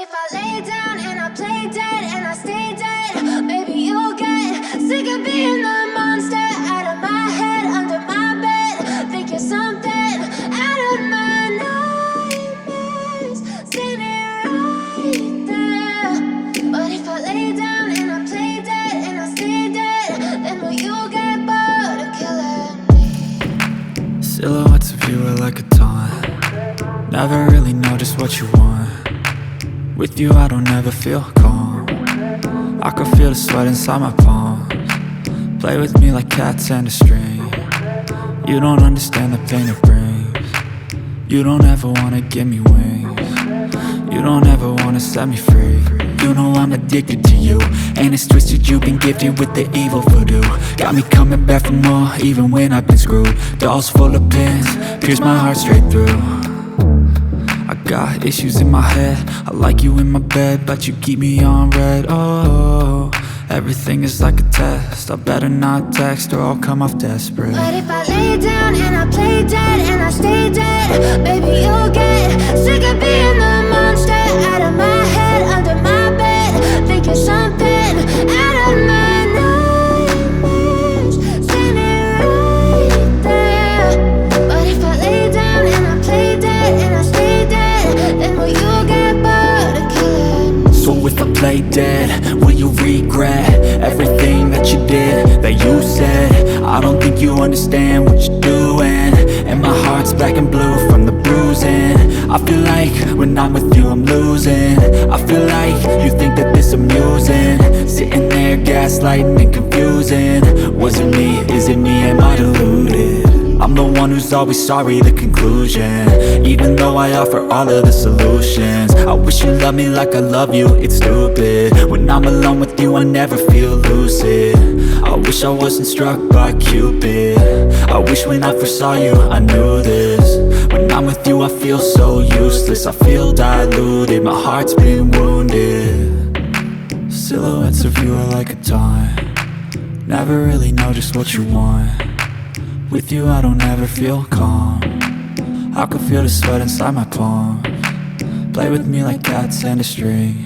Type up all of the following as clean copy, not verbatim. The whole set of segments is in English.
if I lay down and I play dead and I stay dead, maybe you'll get sick of being the monster out of my head, under my bed. Think you're something out of my nightmares, standing right there. But if I lay down and I play dead and I stay dead, then will you get bored of killing me? Silhouettes of you are like a taunt. Never really know just what you want. With you I don't ever feel calm. I can feel the sweat inside my palms. Play with me like cats and a string. You don't understand the pain it brings. You don't ever wanna give me wings. You don't ever wanna set me free. You know I'm addicted to you, and it's twisted, you've been gifted with the evil voodoo. Got me coming back for more, even when I've been screwed. Dolls full of pins, pierce my heart straight through. I got issues in my head, I like you in my bed, but you keep me on red. Oh, everything is like a test, I better not text or I'll come off desperate. But if I lay down and I play dead and I stay dead, baby you'll get sick of being the monster out of my head, under my bed. Think you're something out of my nightmares, standing right there. But if I lay down and I play dead and I stay dead, then will you get bored of killing me? So if I play dead, will you regret everything that you did, that you said? I don't think you understand what you're doing, and my heart's black and blue from the bruising. I feel like when I'm with you I'm losing. I feel like you think that this amusing, sitting there gaslighting and confusing. Was it me? Is it me? Am I deluded? I'm the one who's always sorry, the conclusion, even though I offer all of the solutions. I wish you loved me like I love you, it's stupid. When I'm alone with you I never feel lucid. I wish I wasn't struck by Cupid. I wish when I first saw you I knew this. When I'm with you I feel so useless, I feel diluted, my heart's been wounded. Silhouettes of you are like a taunt. Never really know just what you want. With you I don't ever feel calm. I can feel the sweat inside my palms. Play with me like cats and a string.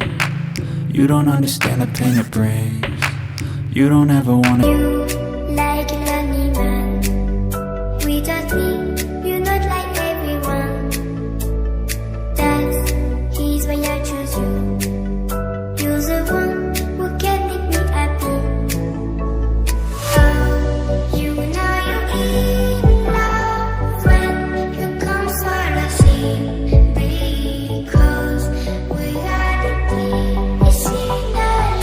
You don't understand the pain it brings. You don't ever wanna. You like a lonely man. Without me, you're not like everyone. That's his way I choose you. You're the one who can make me happy. Oh, you know you're in love when you come swallow sea. Because we are the deep, it's in better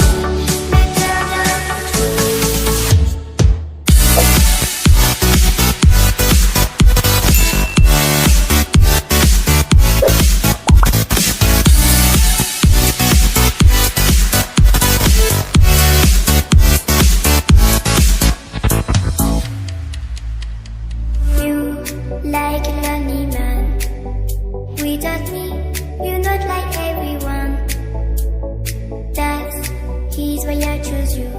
than truth. You like a lonely man. Without me, you're not like everyone. That's his way I choose you.